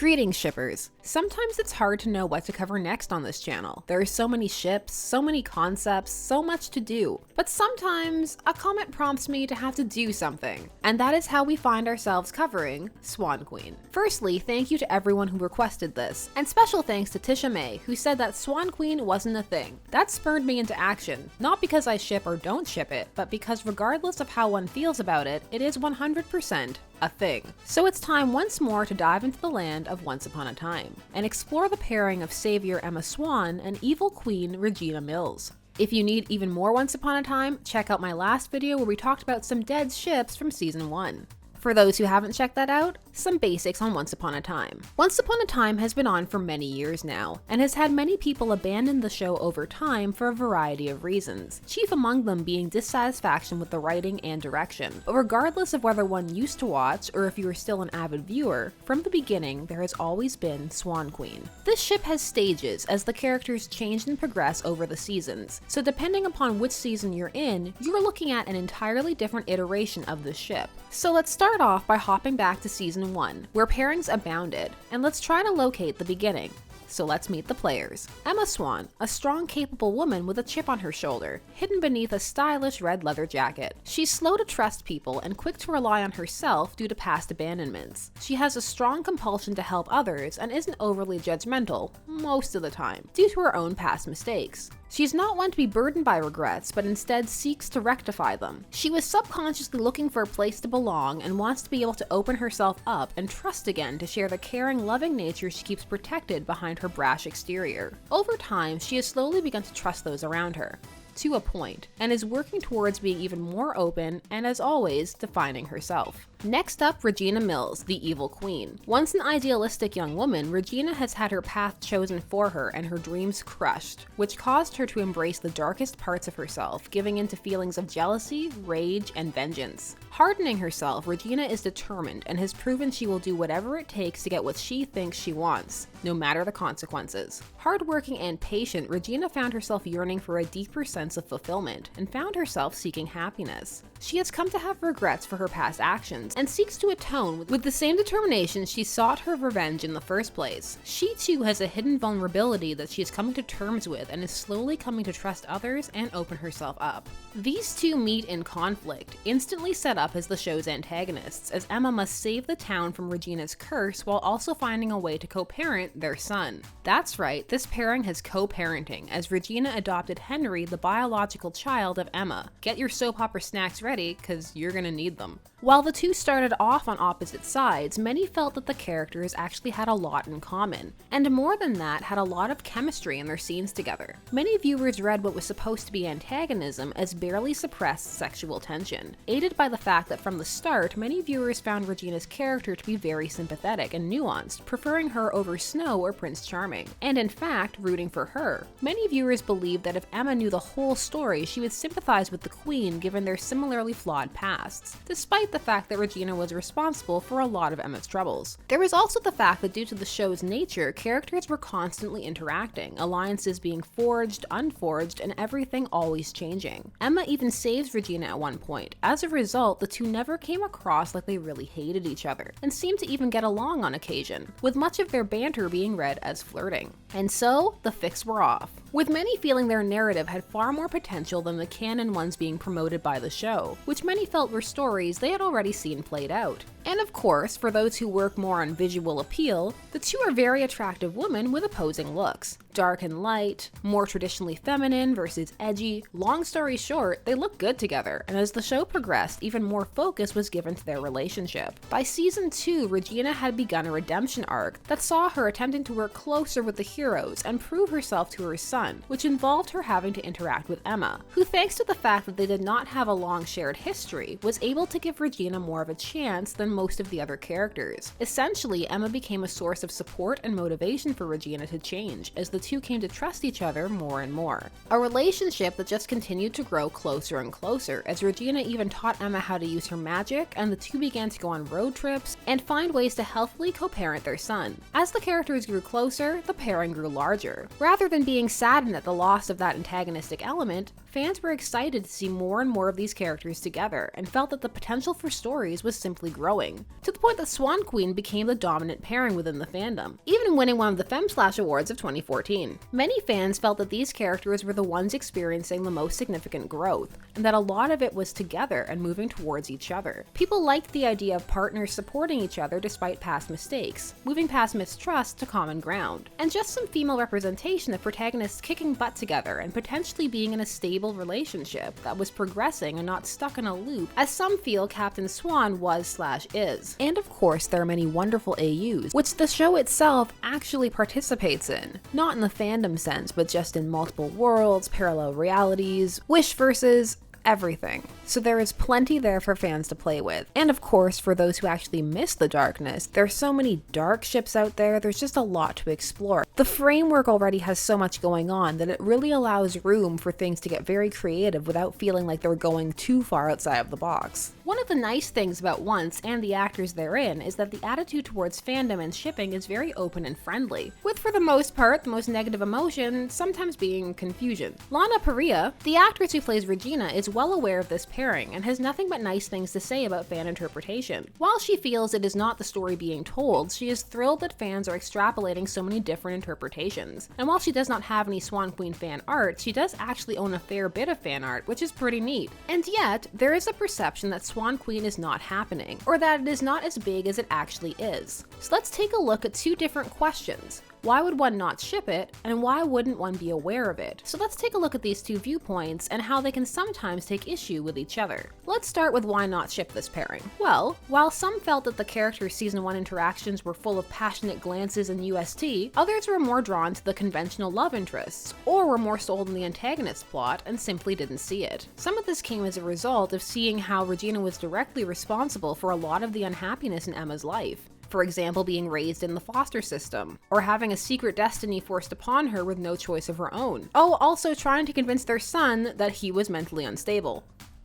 Greetings, shippers! Sometimes it's hard to know what to cover next on this channel. There are so many ships, so many concepts, so much to do. But sometimes a comment prompts me to have to do something, and that is how we find ourselves covering Swan Queen. Firstly, thank you to everyone who requested this, and special thanks to Tisha May, who said that Swan Queen wasn't a thing. That spurred me into action, not because I ship or don't ship it, but because regardless of how one feels about it, it is 100% a thing. So it's time once more to dive into the land of Once Upon a Time, and explore the pairing of savior Emma Swan and evil queen Regina Mills. If you need even more Once Upon a Time, check out my last video where we talked about some dead ships from season 1. For those who haven't checked that out, some basics on Once Upon a Time. Once Upon a Time has been on for many years now, and has had many people abandon the show over time for a variety of reasons, chief among them being dissatisfaction with the writing and direction. But regardless of whether one used to watch or if you are still an avid viewer, from the beginning there has always been Swan Queen. This ship has stages as the characters change and progress over the seasons, so depending upon which season you're in, you're looking at an entirely different iteration of the ship. So let's start off by hopping back to season 1, where pairings abounded, and let's try to locate the beginning. So let's meet the players. Emma Swan, a strong, capable woman with a chip on her shoulder, hidden beneath a stylish red leather jacket. She's slow to trust people and quick to rely on herself due to past abandonments. She has a strong compulsion to help others and isn't overly judgmental, most of the time, due to her own past mistakes. She's not one to be burdened by regrets, but instead seeks to rectify them. She was subconsciously looking for a place to belong and wants to be able to open herself up and trust again to share the caring, loving nature she keeps protected behind her brash exterior. Over time, she has slowly begun to trust those around her, to a point, and is working towards being even more open and, as always, defining herself. Next up, Regina Mills, the evil queen. Once an idealistic young woman, Regina has had her path chosen for her and her dreams crushed, which caused her to embrace the darkest parts of herself, giving into feelings of jealousy, rage, and vengeance. Hardening herself, Regina is determined and has proven she will do whatever it takes to get what she thinks she wants, no matter the consequences. Hardworking and patient, Regina found herself yearning for a deeper sense of fulfillment and found herself seeking happiness. She has come to have regrets for her past actions and seeks to atone with the same determination she sought her revenge in the first place. She too has a hidden vulnerability that she is coming to terms with and is slowly coming to trust others and open herself up. These two meet in conflict, instantly set up as the show's antagonists, as Emma must save the town from Regina's curse while also finding a way to co-parent their son. That's right, this pairing has co-parenting, as Regina adopted Henry, the biological child of Emma. Get your soap opera snacks ready, cause you're gonna need them. While the two started off on opposite sides, many felt that the characters actually had a lot in common, and more than that, had a lot of chemistry in their scenes together. Many viewers read what was supposed to be antagonism as barely suppressed sexual tension, aided by the fact that from the start, many viewers found Regina's character to be very sympathetic and nuanced, preferring her over Snow or Prince Charming, and in fact, rooting for her. Many viewers believed that if Emma knew the whole story, she would sympathize with the Queen given their similarly flawed pasts, despite the fact that Regina was responsible for a lot of Emma's troubles. There was also the fact that due to the show's nature, characters were constantly interacting, alliances being forged, unforged, and everything always changing. Emma even saves Regina at one point. As a result, the two never came across like they really hated each other, and seemed to even get along on occasion, with much of their banter being read as flirting. And so, the fics were off, with many feeling their narrative had far more potential than the canon ones being promoted by the show, which many felt were stories they had already seen played out. And of course, for those who work more on visual appeal, the two are very attractive women with opposing looks. Dark and light, more traditionally feminine versus edgy. Long story short, they look good together, and as the show progressed, even more focus was given to their relationship. By season 2, Regina had begun a redemption arc that saw her attempting to work closer with the heroes and prove herself to her son, which involved her having to interact with Emma, who, thanks to the fact that they did not have a long shared history, was able to give Regina more of a chance than most of the other characters. Essentially, Emma became a source of support and motivation for Regina to change, as the two came to trust each other more and more. A relationship that just continued to grow closer and closer, as Regina even taught Emma how to use her magic, and the two began to go on road trips and find ways to healthily co-parent their son. As the characters grew closer, the pairing grew larger. Rather than being saddened at the loss of that antagonistic element, Fans were excited to see more and more of these characters together and felt that the potential for stories was simply growing, to the point that Swan Queen became the dominant pairing within the fandom, even winning one of the FemSlash Awards of 2014. Many fans felt that these characters were the ones experiencing the most significant growth, and that a lot of it was together and moving towards each other. People liked the idea of partners supporting each other despite past mistakes, moving past mistrust to common ground, and just some female representation of protagonists kicking butt together and potentially being in a stable relationship that was progressing and not stuck in a loop, as some feel Captain Swan was/is. And of course, there are many wonderful AUs, which the show itself actually participates in, not in the fandom sense, but just in multiple worlds, parallel realities, wish verses, everything. So there is plenty there for fans to play with. And of course, for those who actually miss the darkness, there's so many dark ships out there, there's just a lot to explore. The framework already has so much going on that it really allows room for things to get very creative without feeling like they're going too far outside of the box. One of the nice things about Once and the actors therein is that the attitude towards fandom and shipping is very open and friendly, with for the most part the most negative emotion sometimes being confusion. Lana Parrilla, the actress who plays Regina, is well aware of this pairing and has nothing but nice things to say about fan interpretation. While she feels it is not the story being told, she is thrilled that fans are extrapolating so many different interpretations. And while she does not have any Swan Queen fan art, she does actually own a fair bit of fan art, which is pretty neat. And yet, there is a perception that Swan Queen is not happening, or that it is not as big as it actually is. So let's take a look at two different questions. Why would one not ship it, and why wouldn't one be aware of it? So let's take a look at these two viewpoints and how they can sometimes take issue with each other. Let's start with why not ship this pairing. Well, while some felt that the characters' season 1 interactions were full of passionate glances and UST, others were more drawn to the conventional love interests, or were more sold on the antagonist plot and simply didn't see it. Some of this came as a result of seeing how Regina was directly responsible for a lot of the unhappiness in Emma's life. For example, being raised in the foster system, or having a secret destiny forced upon her with no choice of her own. Oh, also trying to convince their son that he was mentally unstable.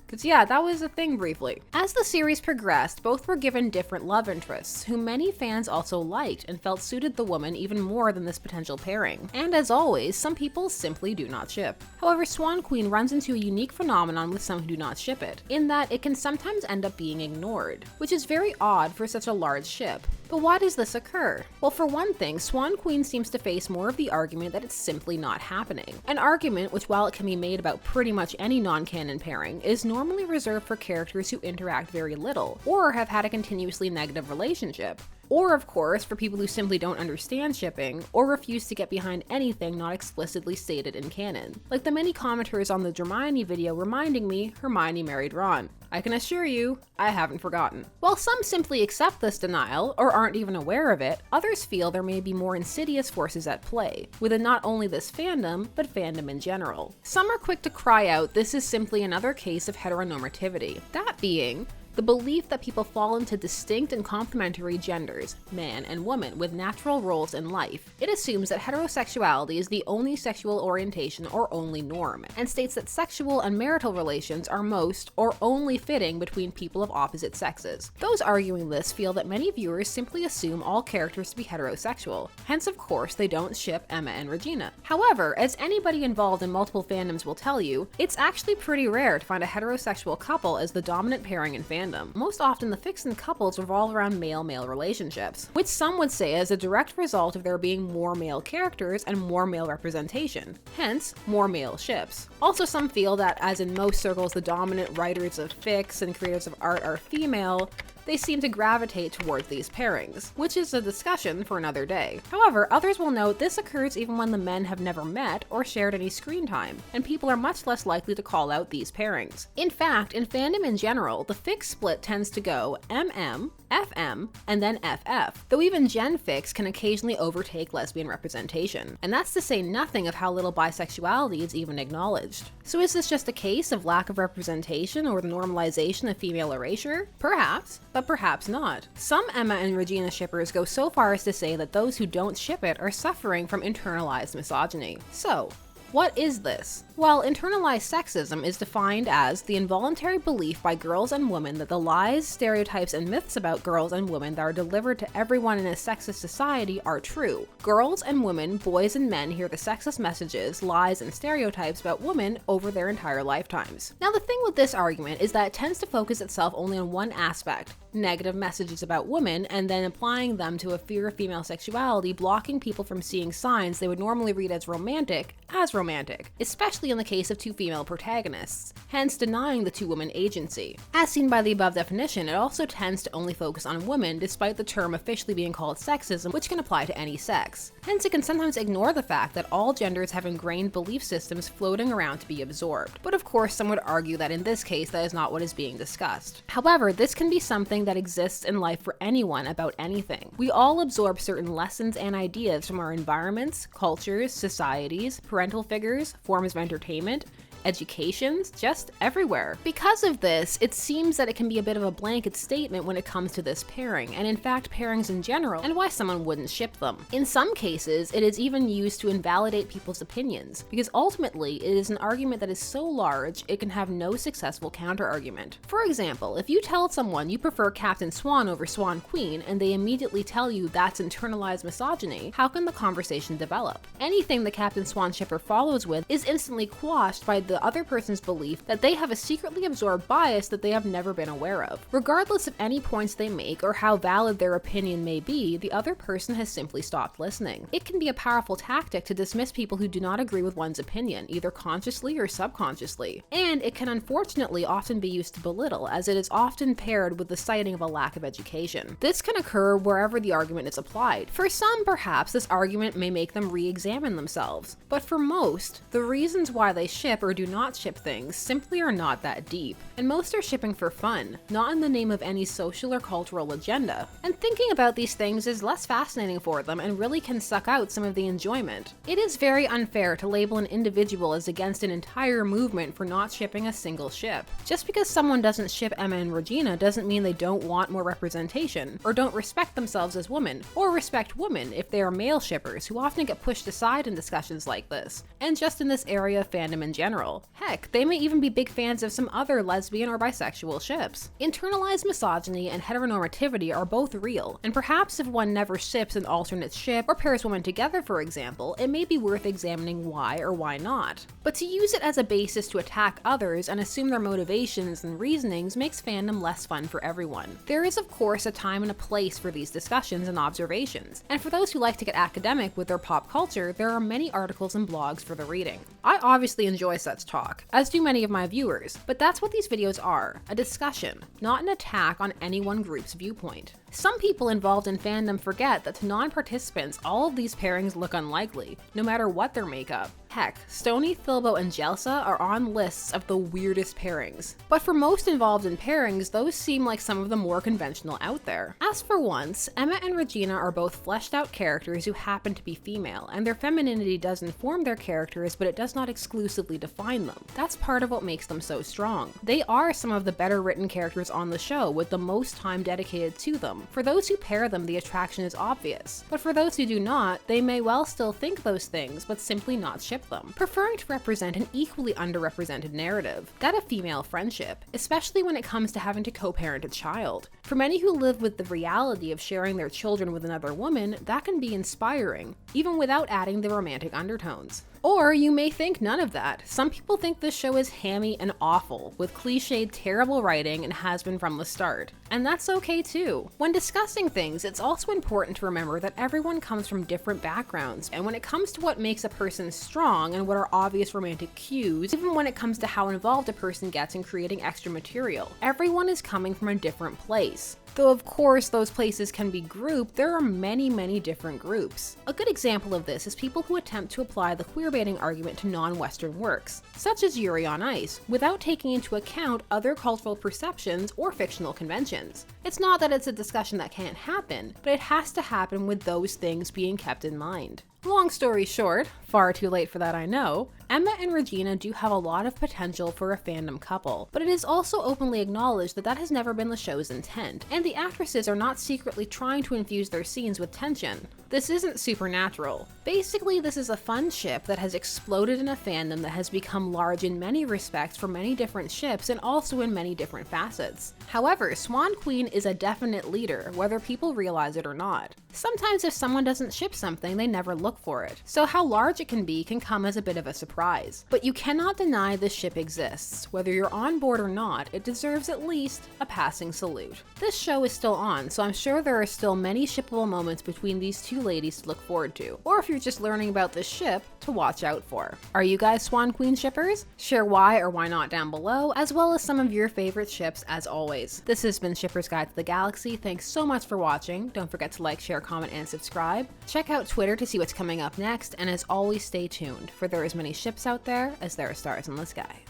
Because yeah, that was a thing briefly. As the series progressed, both were given different love interests, who many fans also liked and felt suited the woman even more than this potential pairing. And as always, some people simply do not ship. However, Swan Queen runs into a unique phenomenon with some who do not ship it, in that it can sometimes end up being ignored, which is very odd for such a large ship. But why does this occur? Well, for one thing, Swan Queen seems to face more of the argument that it's simply not happening. An argument which, while it can be made about pretty much any non-canon pairing, is normally reserved for characters who interact very little, or have had a continuously negative relationship. Or, of course, for people who simply don't understand shipping, or refuse to get behind anything not explicitly stated in canon. Like the many commenters on the Hermione video reminding me Hermione married Ron. I can assure you, I haven't forgotten. While some simply accept this denial, or aren't even aware of it, others feel there may be more insidious forces at play, within not only this fandom, but fandom in general. Some are quick to cry out this is simply another case of heteronormativity. That being, the belief that people fall into distinct and complementary genders, man and woman, with natural roles in life. It assumes that heterosexuality is the only sexual orientation or only norm, and states that sexual and marital relations are most or only fitting between people of opposite sexes. Those arguing this feel that many viewers simply assume all characters to be heterosexual, hence of course they don't ship Emma and Regina. However, as anybody involved in multiple fandoms will tell you, it's actually pretty rare to find a heterosexual couple as the dominant pairing in fandom. Most often the fiction couples revolve around male-male relationships, which some would say is a direct result of there being more male characters and more male representation, hence more male ships. Also, some feel that as in most circles the dominant writers of fics and creators of art are female, they seem to gravitate towards these pairings, which is a discussion for another day. However, others will note this occurs even when the men have never met or shared any screen time, and people are much less likely to call out these pairings. In fact, in fandom in general, the fic split tends to go MM, FM, and then FF, though even gen fics can occasionally overtake lesbian representation. And that's to say nothing of how little bisexuality is even acknowledged. So is this just a case of lack of representation or the normalization of female erasure? Perhaps, but perhaps not. Some Emma and Regina shippers go so far as to say that those who don't ship it are suffering from internalized misogyny. So, What is this? Well, internalized sexism is defined as the involuntary belief by girls and women that the lies, stereotypes, and myths about girls and women that are delivered to everyone in a sexist society are true. Girls and women, boys and men hear the sexist messages, lies, and stereotypes about women over their entire lifetimes. Now, the thing with this argument is that it tends to focus itself only on one aspect, negative messages about women, and then applying them to a fear of female sexuality, blocking people from seeing signs they would normally read as romantic, especially in the case of two female protagonists, hence denying the two women agency. As seen by the above definition, it also tends to only focus on women, despite the term officially being called sexism, which can apply to any sex. Hence, it can sometimes ignore the fact that all genders have ingrained belief systems floating around to be absorbed. But of course, some would argue that in this case, that is not what is being discussed. However, this can be something that exists in life for anyone about anything. We all absorb certain lessons and ideas from our environments, cultures, societies, parental figures, forms of entertainment, educations, just everywhere. Because of this, it seems that it can be a bit of a blanket statement when it comes to this pairing, and in fact pairings in general, and why someone wouldn't ship them. In some cases, it is even used to invalidate people's opinions, because ultimately it is an argument that is so large it can have no successful counter-argument. For example, if you tell someone you prefer Captain Swan over Swan Queen, and they immediately tell you that's internalized misogyny, how can the conversation develop? Anything the Captain Swan shipper follows with is instantly quashed by the other person's belief that they have a secretly absorbed bias that they have never been aware of. Regardless of any points they make or how valid their opinion may be, the other person has simply stopped listening. It can be a powerful tactic to dismiss people who do not agree with one's opinion, either consciously or subconsciously. And it can unfortunately often be used to belittle, as it is often paired with the citing of a lack of education. This can occur wherever the argument is applied. For some, perhaps, this argument may make them re-examine themselves. But for most, the reasons why they ship or do not ship things simply are not that deep, and most are shipping for fun, not in the name of any social or cultural agenda. And thinking about these things is less fascinating for them and really can suck out some of the enjoyment. It is very unfair to label an individual as against an entire movement for not shipping a single ship. Just because someone doesn't ship Emma and Regina doesn't mean they don't want more representation, or don't respect themselves as women, or respect women if they are male shippers who often get pushed aside in discussions like this, and just in this area of fandom in general. Heck, they may even be big fans of some other lesbian or bisexual ships. Internalized misogyny and heteronormativity are both real, and perhaps if one never ships an alternate ship or pairs women together, for example, it may be worth examining why or why not. But to use it as a basis to attack others and assume their motivations and reasonings makes fandom less fun for everyone. There is of course a time and a place for these discussions and observations, and for those who like to get academic with their pop culture, there are many articles and blogs for the reading. I obviously enjoy such talk, as do many of my viewers, but that's what these videos are, a discussion, not an attack on any one group's viewpoint. Some people involved in fandom forget that to non-participants, all of these pairings look unlikely, no matter what their makeup. Heck, Stoney, Filbo, and Jelsa are on lists of the weirdest pairings. But for most involved in pairings, those seem like some of the more conventional out there. As for once, Emma and Regina are both fleshed out characters who happen to be female, and their femininity does inform their characters, but it does not exclusively define them. That's part of what makes them so strong. They are some of the better written characters on the show, with the most time dedicated to them. For those who pair them, the attraction is obvious. But for those who do not, they may well still think those things, but simply not ship them, preferring to represent an equally underrepresented narrative, that of female friendship, especially when it comes to having to co-parent a child. For many who live with the reality of sharing their children with another woman, that can be inspiring, even without adding the romantic undertones. Or you may think none of that. Some people think this show is hammy and awful, with cliched, terrible writing, and has been from the start. And that's okay too. When discussing things, it's also important to remember that everyone comes from different backgrounds, and when it comes to what makes a person strong and what are obvious romantic cues, even when it comes to how involved a person gets in creating extra material, everyone is coming from a different place. Though of course those places can be grouped, there are many different groups. A good example of this is people who attempt to apply the queerbaiting argument to non-Western works, such as Yuri on Ice, without taking into account other cultural perceptions or fictional conventions. It's not that it's a discussion that can't happen, but it has to happen with those things being kept in mind. Long story short, far too late for that I know, Emma and Regina do have a lot of potential for a fandom couple, but it is also openly acknowledged that that has never been the show's intent, and the actresses are not secretly trying to infuse their scenes with tension. This isn't supernatural. Basically, this is a fun ship that has exploded in a fandom that has become large in many respects for many different ships and also in many different facets. However, Swan Queen is a definite leader, whether people realize it or not. Sometimes if someone doesn't ship something, they never look for it, so how large it can be can come as a bit of a surprise. But you cannot deny this ship exists. Whether you're on board or not, it deserves at least a passing salute. This show is still on, so I'm sure there are still many shippable moments between these two ladies to look forward to, or if you're just learning about this ship, to watch out for. Are you guys Swan Queen shippers? Share why or why not down below, as well as some of your favorite ships as always. This has been Shipper's Guide to the Galaxy. Thanks so much for watching. Don't forget to like, share, comment, and subscribe. Check out Twitter to see what's coming up next, and as always, stay tuned, for there are as many ships out there as there are stars in the sky.